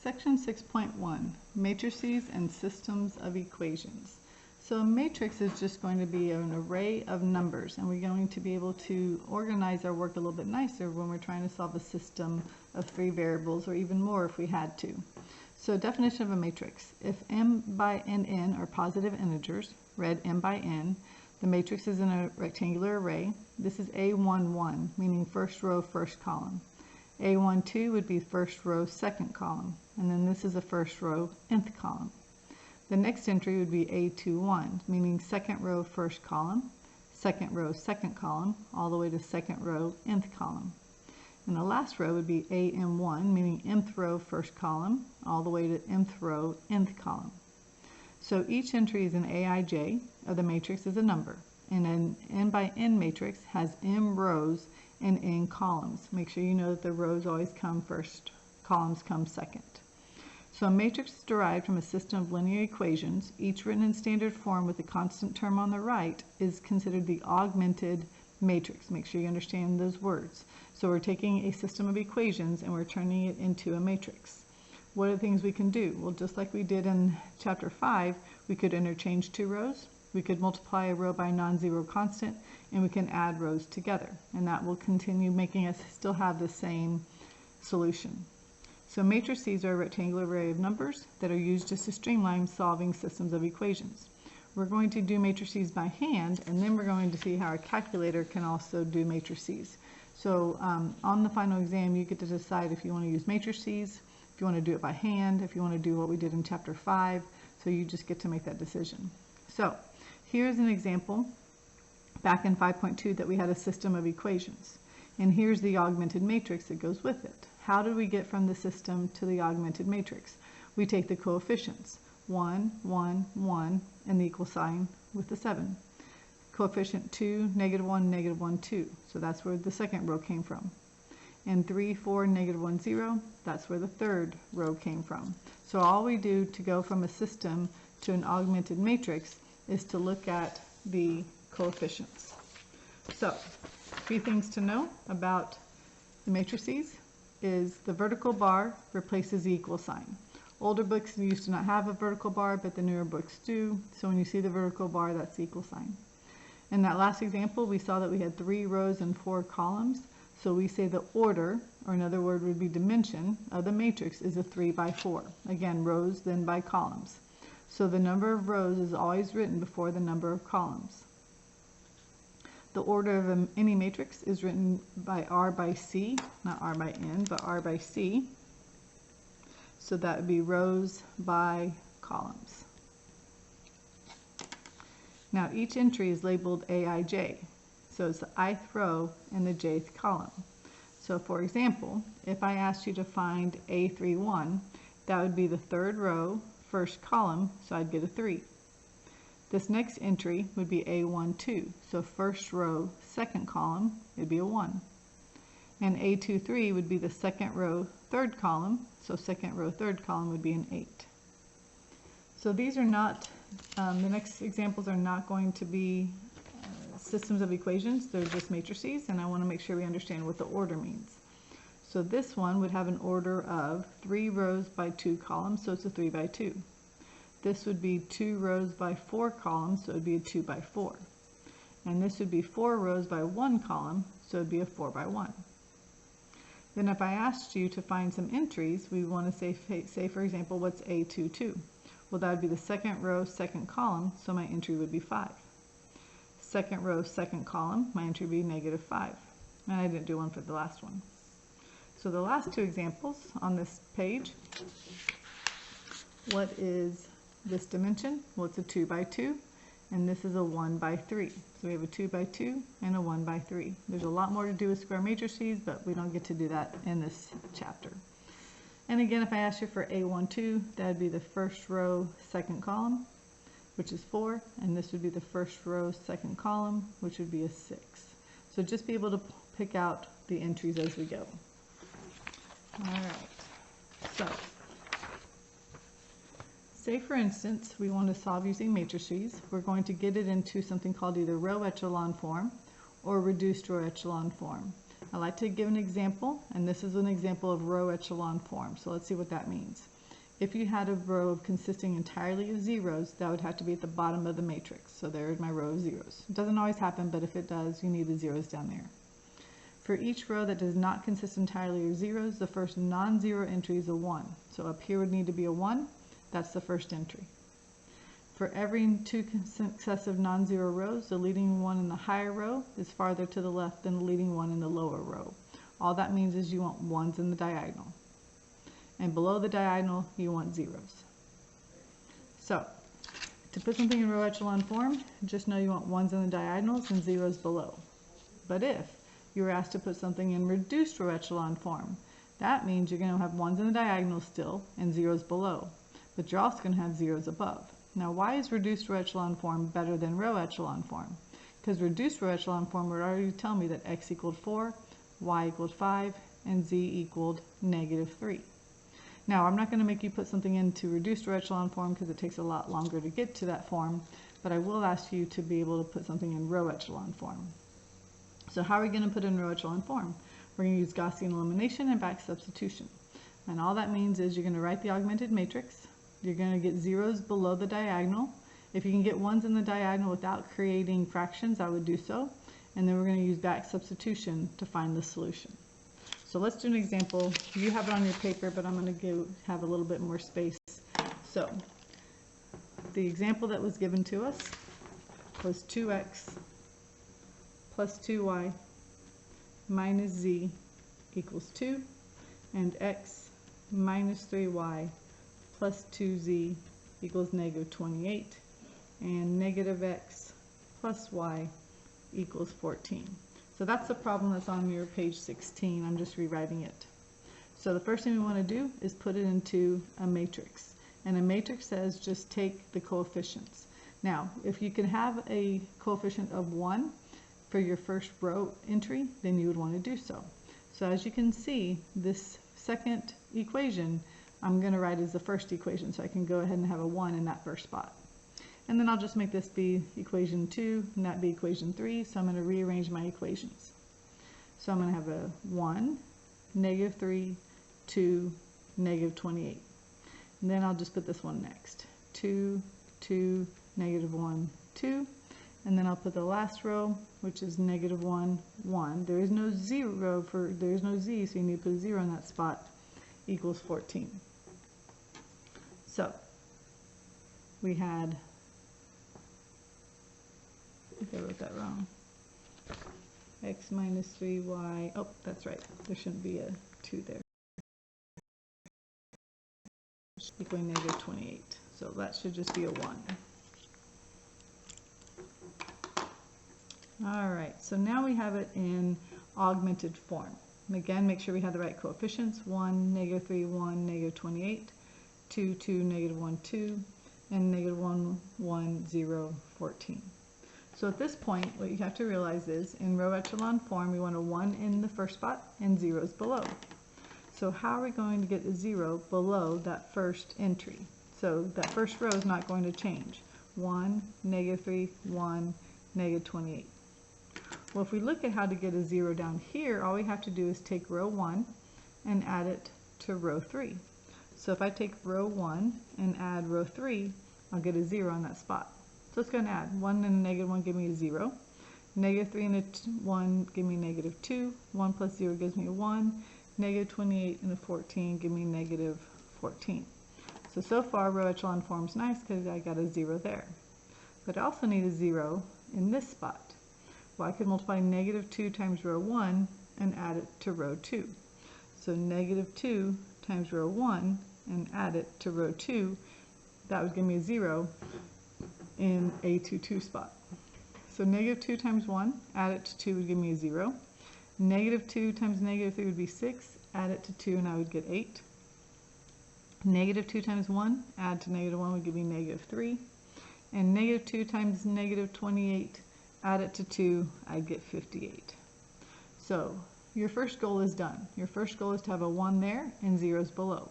Section 6.1, Matrices and Systems of Equations. So a matrix is just going to be an array of numbers, and we're going to be able to organize our work a little bit nicer when we're trying to solve a system of 3 variables, or even more if we had to. So definition of a matrix. If m by n are positive integers, read m by n, the matrix is in a rectangular array. This is A11, meaning first row, first column. A12 would be first row, second column, and then this is a first row, nth column. The next entry would be A21, meaning second row, first column, second row, second column, all the way to second row, nth column. And the last row would be AM1, meaning nth row, first column, all the way to nth row, nth column. So each entry is an Aij of the matrix is a number, and an n by n matrix has m rows and n columns. Make sure you know that the rows always come first, columns come second. So a matrix is derived from a system of linear equations, each written in standard form with a constant term on the right is considered the augmented matrix. Make sure you understand those words. So we're taking a system of equations and we're turning it into a matrix. What are the things we can do? Well, just like we did in chapter 5, we could interchange 2 rows, we could multiply a row by a non-zero constant, and we can add rows together, and that will continue making us still have the same solution. So matrices are a rectangular array of numbers that are used just to streamline solving systems of equations. We're going to do matrices by hand, and then we're going to see how our calculator can also do matrices. So on the final exam, you get to decide if you want to use matrices, if you want to do it by hand, if you want to do what we did in chapter 5, so you just get to make that decision. So here's an example back in 5.2 that we had a system of equations, and here's the augmented matrix that goes with it. How do we get from the system to the augmented matrix? We take the coefficients, 1, 1, 1, and the equal sign with the 7. Coefficient 2, -1, -1, 2, so that's where the second row came from. And 3, 4, -1, 0, that's where the third row came from. So all we do to go from a system to an augmented matrix is to look at the coefficients. So 3 things to know about the matrices is the vertical bar replaces the equal sign. Older books used to not have a vertical bar, but the newer books do. So when you see the vertical bar, that's the equal sign. In that last example, we saw that we had 3 rows and 4 columns. So we say the order, or another word would be dimension, of the matrix is a 3 by 4. Again, rows then by columns. So the number of rows is always written before the number of columns. The order of any matrix is written by R by C, not R by N, but R by C. So that would be rows by columns. Now each entry is labeled Aij, so it's the ith row in the jth column. So for example, if I asked you to find A31, that would be the third row, first column, so I'd get a 3. This next entry would be A12, so first row, second column, it would be a 1. And A23 would be the second row, third column, so second row, third column would be an 8. So these are not, the next examples are not going to be systems of equations, they're just matrices, and I want to make sure we understand what the order means. So this one would have an order of 3 rows by 2 columns, so it's a 3 by 2. This would be 2 rows by 4 columns, so it would be a 2 by 4. And this would be 4 rows by 1 column, so it would be a 4 by 1. Then if I asked you to find some entries, we want to say for example, what's A22? Well, that would be the second row, second column, so my entry would be 5. Second row, second column, my entry would be -5. And I didn't do one for the last one. So the last 2 examples on this page, what is this dimension? Well, it's a 2 by 2, and this is a 1 by 3. So we have a 2 by 2 and a 1 by 3. There's a lot more to do with square matrices, but we don't get to do that in this chapter. And again, if I asked you for A12, that would be the first row, second column, which is 4, and this would be the first row, second column, which would be a 6. So just be able to pick out the entries as we go. All right, so say for instance we want to solve using matrices. We're going to get it into something called either row echelon form or reduced row echelon form. I like to give an example, and this is an example of row echelon form. So let's see what that means. If you had a row consisting entirely of zeros, that would have to be at the bottom of the matrix. So there's my row of zeros. It doesn't always happen, but if it does, you need the zeros down there. For each row that does not consist entirely of zeros, the first non-zero entry is a 1. So up here would need to be a 1. That's the first entry. For every two successive non-zero rows, the leading one in the higher row is farther to the left than the leading one in the lower row. All that means is you want ones in the diagonal. And below the diagonal, you want zeros. So, to put something in row echelon form, just know you want ones in the diagonals and zeros below. But if you were asked to put something in reduced row echelon form, that means you're going to have ones in the diagonal still and zeros below. But you're also going to have zeros above. Now, why is reduced row echelon form better than row echelon form? Because reduced row echelon form would already tell me that x equaled 4, y equaled 5, and z equaled -3. Now, I'm not going to make you put something into reduced row echelon form because it takes a lot longer to get to that form, but I will ask you to be able to put something in row echelon form. So how are we going to put in row echelon form? We're going to use Gaussian elimination and back substitution. And all that means is you're going to write the augmented matrix. You're going to get zeros below the diagonal. If you can get ones in the diagonal without creating fractions, I would do so. And then we're going to use back substitution to find the solution. So let's do an example. You have it on your paper, but I'm going to have a little bit more space. So the example that was given to us was 2x plus 2y minus z equals 2, and x minus 3y plus 2z equals -28, and negative x plus y equals 14. So that's the problem that's on your page 16. I'm just rewriting it. So the first thing we want to do is put it into a matrix. And a matrix says just take the coefficients. Now, if you can have a coefficient of 1 for your first row entry, then you would want to do so. So as you can see, this second equation I'm going to write as the first equation, so I can go ahead and have a 1 in that first spot. And then I'll just make this be equation 2 and that be equation 3, so I'm going to rearrange my equations. So I'm going to have a 1, -3, 2, -28. And then I'll just put this one next. 2, 2, -1, 2. And then I'll put the last row, which is -1, 1. There is no zero there is no z, so you need to put a 0 in that spot, equals 14. So we had, I think I wrote that wrong. X minus 3y, oh, that's right. There shouldn't be a 2 there. Equaling -28. So that should just be a 1. All right, so now we have it in augmented form. And again, make sure we have the right coefficients. 1, -3, 1, -28, 2, 2, -1, 2, and -1, 1, 0, 14. So at this point, what you have to realize is in row echelon form, we want a 1 in the first spot and zeros below. So how are we going to get a 0 below that first entry? So that first row is not going to change. 1, -3, 1, -28. Well, if we look at how to get a 0 down here, all we have to do is take row 1 and add it to row 3. So if I take row 1 and add row 3, I'll get a 0 on that spot. So let's go and add. 1 and a -1 give me a 0. -3 and a 1 give me -2. 1 plus 0 gives me a 1. -28 and a 14 give me -14. So far row echelon form's nice because I got a 0 there. But I also need a 0 in this spot. Well, I could multiply -2 times row 1 and add it to row 2. So -2 times row 1 and add it to row 2, that would give me a 0 in A22 spot. So -2 times 1, add it to 2 would give me a 0. -2 times -3 would be 6, add it to 2 and I would get 8. -2 times 1, add to -1 would give me -3. And -2 times -28, add it to 2, I'd get 58. So your first goal is done. Your first goal is to have a 1 there and zeros below.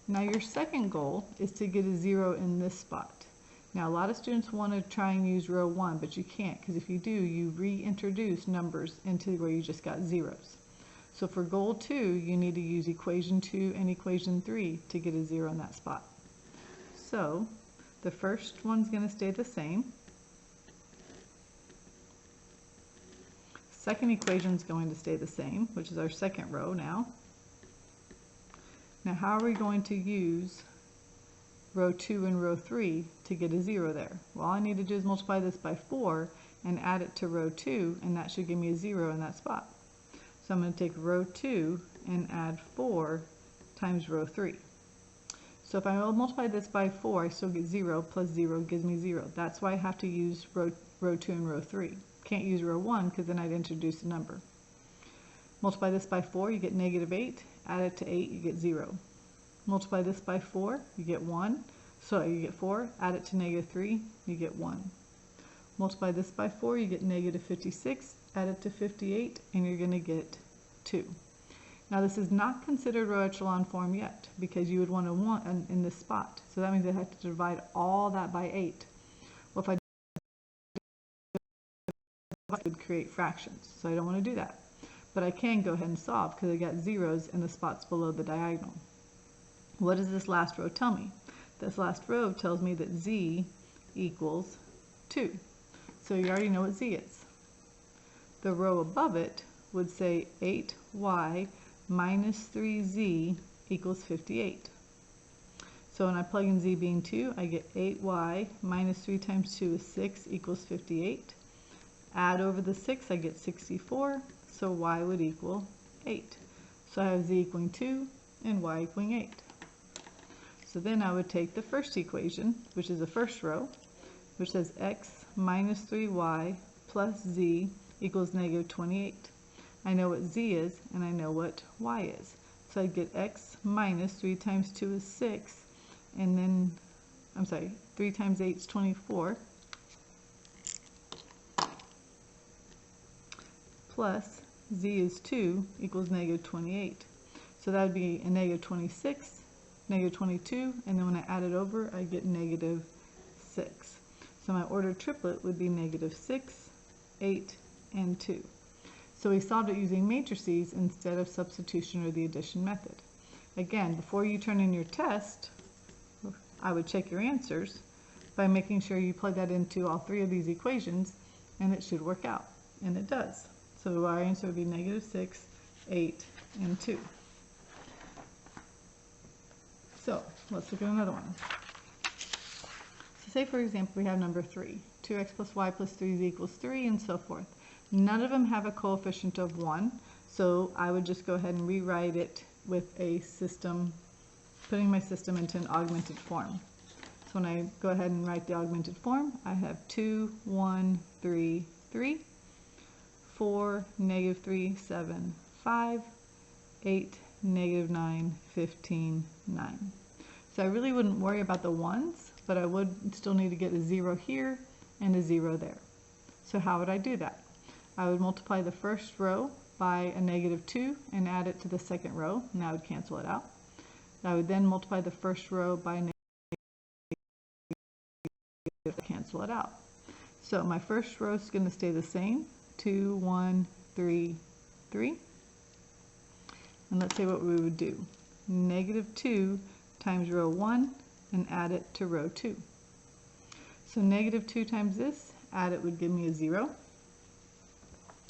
Now your second goal is to get a 0 in this spot. Now a lot of students want to try and use row 1, but you can't, because if you do, you reintroduce numbers into where you just got zeros. So for goal 2, you need to use equation 2 and equation 3 to get a 0 in that spot. So the first one's going to stay the same. Second equation is going to stay the same, which is our second row now. Now how are we going to use row 2 and row 3 to get a 0 there? Well, all I need to do is multiply this by 4 and add it to row 2, and that should give me a 0 in that spot. So I'm going to take row 2 and add 4 times row 3. So if I multiply this by 4, I still get 0 plus 0 gives me 0. That's why I have to use row 2 and row 3. Can't use row 1 because then I'd introduce a number. Multiply this by 4, you get negative 8. Add it to 8, you get 0. Multiply this by 4, you get 1. So you get 4. Add it to negative 3, you get 1. Multiply this by 4, you get negative 56. Add it to 58, and you're going to get 2. Now this is not considered row echelon form yet, because you would want to 1 in this spot. So that means I have to divide all that by 8. Well, if I would create fractions, so I don't want to do that. But I can go ahead and solve because I got zeros in the spots below the diagonal. What does this last row tell me? This last row tells me that z equals 2. So you already know what z is. The row above it would say 8y minus 3z equals 58. So when I plug in z being 2, I get 8y minus 3 times 2 is 6 equals 58. Add over the 6, I get 64, so y would equal 8. So I have z equaling 2 and y equaling 8. So then I would take the first equation, which is the first row, which says x minus 3y plus z equals negative 28. I know what z is, and I know what y is. So I'd get x minus 3 times 2 is 6, and then, 3 times 8 is 24, plus z is 2 equals negative 28. So that would be a negative 26, negative 22, and then when I add it over, I get negative 6. So my ordered triplet would be negative 6, 8, and 2. So we solved it using matrices instead of substitution or the addition method. Again, before you turn in your test, I would check your answers by making sure you plug that into all 3 of these equations, and it should work out, and it does. So our answer would be negative 6, 8, and 2. So let's look at another one. So say for example we have number 3. 2x plus y plus 3z equals 3, and so forth. None of them have a coefficient of 1, so I would just go ahead and rewrite it with a system, putting my system into an augmented form. So when I go ahead and write the augmented form, I have 2, 1, 3, 3, 4, negative 3, 7, 5, 8, negative 9, 15, 9. So I really wouldn't worry about the ones, but I would still need to get a 0 here and a 0 there. So how would I do that? I would multiply the first row by a negative 2 and add it to the second row, and that would cancel it out. I would then multiply the first row by a negative to cancel it out. So my first row is going to stay the same, 2, 1, 3, 3. And let's say what we would do. Negative 2 times row 1 and add it to row 2. So negative 2 times this, add it would give me a 0.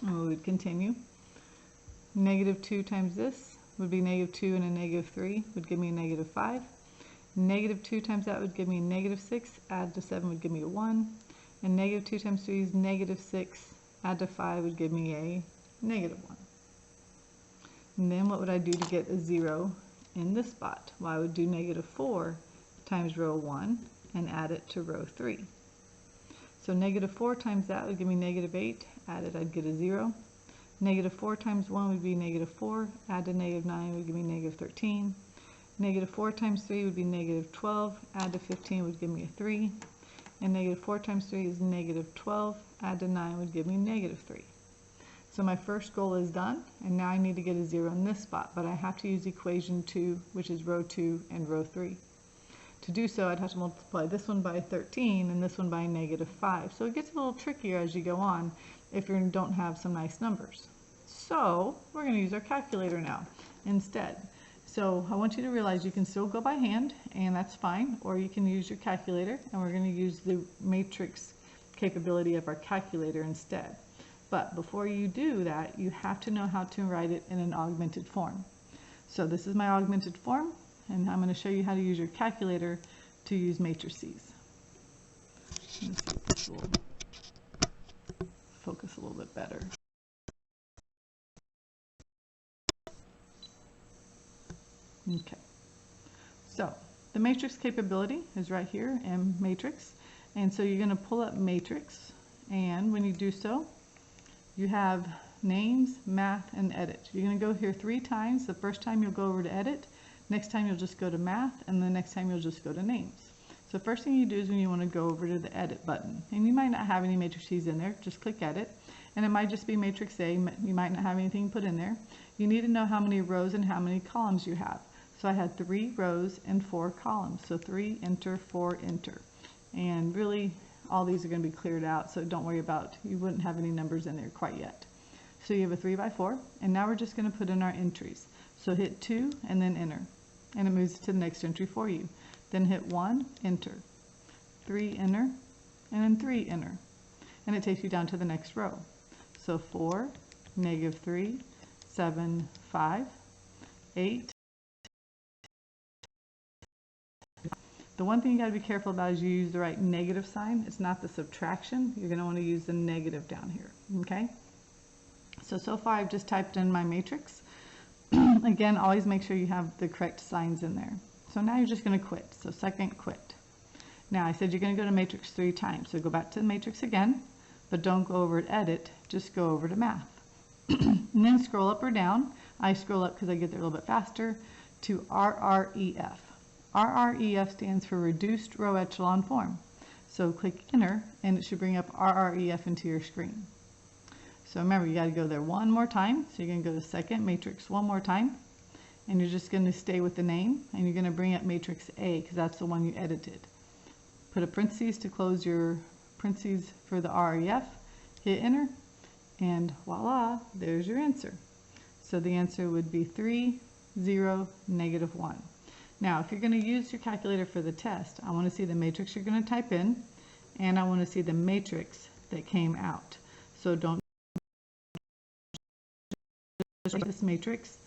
And we would continue. Negative 2 times this would be negative 2, and a negative 3 would give me a negative 5. Negative 2 times that would give me negative 6. Add to 7 would give me a 1. And negative 2 times 3 is negative 6. Add to 5 would give me a negative 1. And then what would I do to get a 0 in this spot? Well, I would do negative 4 times row 1 and add it to row 3. So negative 4 times that would give me negative 8. Add it, I'd get a 0. Negative 4 times 1 would be negative 4. Add to negative 9 would give me negative 13. Negative 4 times 3 would be negative 12. Add to 15 would give me a 3. And negative 4 times 3 is negative 12. Add to 9 would give me negative 3. So my first goal is done, and now I need to get a 0 in this spot, but I have to use equation 2, which is row 2 and row 3. To do so, I'd have to multiply this one by 13 and this one by -5. So it gets a little trickier as you go on if you don't have some nice numbers. So we're going to use our calculator now instead. So I want you to realize you can still go by hand, and that's fine, or you can use your calculator, and we're going to use the matrix capability of our calculator instead. But before you do that, you have to know how to write it in an augmented form. So this is my augmented form, and I'm going to show you how to use your calculator to use matrices. Let's see if this will focus a little bit better. Okay, so the matrix capability is right here in matrix, and so you're going to pull up matrix, and when you do so, you have names, math, and edit. You're going to go here 3 times. The first time you'll go over to edit, next time you'll just go to math, and the next time you'll just go to names. So first thing you do is when you want to go over to the edit button, and you might not have any matrices in there, just click edit, and it might just be matrix A. You might not have anything put in there. You need to know how many rows and how many columns you have. So I had 3 rows and 4 columns. So 3, enter, 4, enter. And really, all these are going to be cleared out, so don't worry about, you wouldn't have any numbers in there quite yet. So you have a 3 by 4, and now we're just going to put in our entries. So hit 2 and then enter, and it moves to the next entry for you. Then hit 1, enter, 3, enter, and then 3, enter. And it takes you down to the next row. So 4, -3, 7, 5, 8. The one thing you got to be careful about is you use the right negative sign. It's not the subtraction. You're going to want to use the negative down here. Okay? So far I've just typed in my matrix. Again, always make sure you have the correct signs in there. So now you're just going to quit. So second, quit. Now I said you're going to go to matrix 3 times. So go back to the matrix again, but don't go over to edit. Just go over to math. And then scroll up or down. I scroll up because I get there a little bit faster to RREF. RREF stands for Reduced Row Echelon Form. So click enter, and it should bring up RREF into your screen. So remember, you got to go there one more time. So you're going to go to second matrix one more time, and you're just going to stay with the name, and you're going to bring up matrix A because that's the one you edited. Put a parentheses to close your parentheses for the RREF, hit enter, and voila, there's your answer. So the answer would be 3, 0, -1. Now, if you're going to use your calculator for the test, I want to see the matrix you're going to type in, and I want to see the matrix that came out. So don't just write this matrix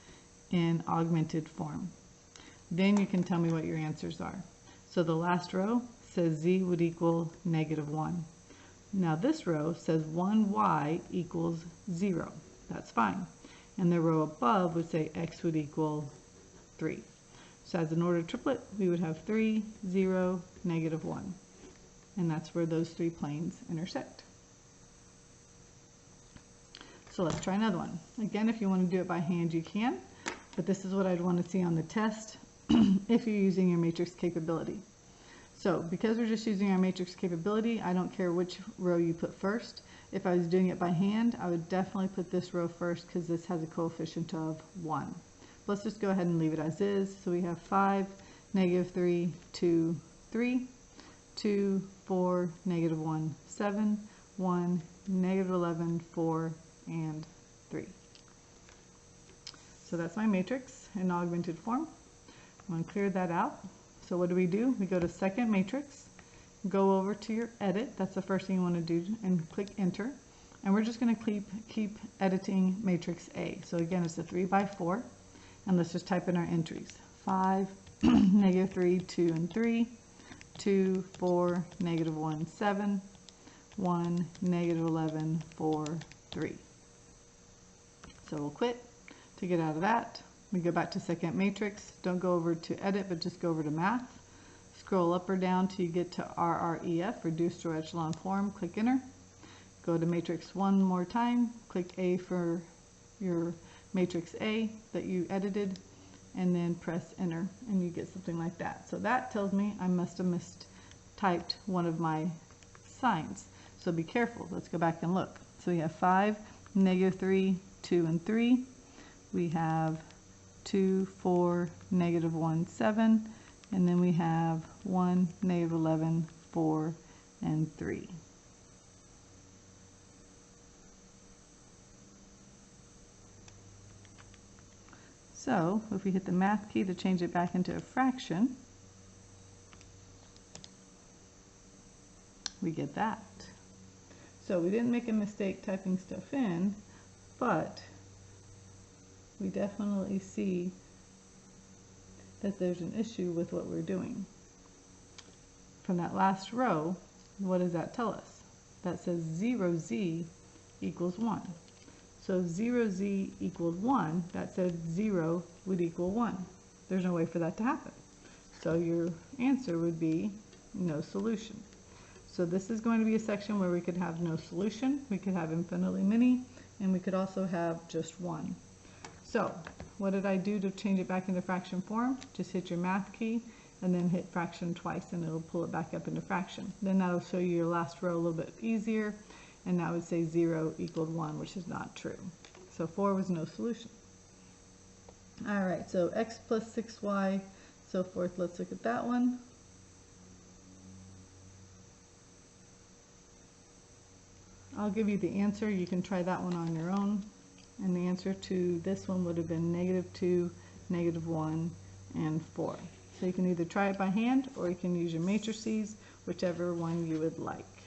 in augmented form. Then you can tell me what your answers are. So the last row says z would equal -1. Now this row says 1y equals 0. That's fine. And the row above would say x would equal 3. So as an ordered triplet, we would have 3, 0, -1. And that's where those 3 planes intersect. So let's try another one. Again, if you want to do it by hand, you can. But this is what I'd want to see on the test if you're using your matrix capability. So because we're just using our matrix capability, I don't care which row you put first. If I was doing it by hand, I would definitely put this row first because this has a coefficient of 1. Let's just go ahead and leave it as is. So we have 5, -3, 2, 3, 2, 4, -1, 7, 1, -11, 4, and 3. So that's my matrix in augmented form. I'm going to clear that out. So what do? We go to second matrix, go over to your edit. That's the first thing you want to do, and click enter. And we're just going to keep editing matrix A. So again, it's a 3 by 4. And let's just type in our entries. 5, -3, 2, and 3, 2, 4, -1, 7, 1, -11, 4, 3. So we'll quit to get out of that. We go back to second matrix. Don't go over to edit, but just go over to math. Scroll up or down till you get to RREF, Reduced Row Echelon Form. Click enter. Go to matrix one more time. Click A for your matrix A that you edited, and then press enter, and you get something like that. So that tells me I must have mistyped one of my signs. So be careful. Let's go back and look. So we have 5, -3, 2, and 3. We have 2, 4, -1, 7, and then we have 1, -11, 4, and 3. So if we hit the math key to change it back into a fraction, we get that. So we didn't make a mistake typing stuff in, but we definitely see that there's an issue with what we're doing. From that last row, what does that tell us? That says 0z equals 1. So if 0z equaled 1, that said 0 would equal 1. There's no way for that to happen. So your answer would be no solution. So this is going to be a section where we could have no solution, we could have infinitely many, and we could also have just 1. So what did I do to change it back into fraction form? Just hit your math key and then hit fraction twice and it'll pull it back up into fraction. Then that'll show you your last row a little bit easier, and that would say 0 equaled 1, which is not true. So 4 was no solution. All right, so x plus 6y, so forth. Let's look at that one. I'll give you the answer. You can try that one on your own. And the answer to this one would have been -2, -1, and 4. So you can either try it by hand or you can use your matrices, whichever one you would like.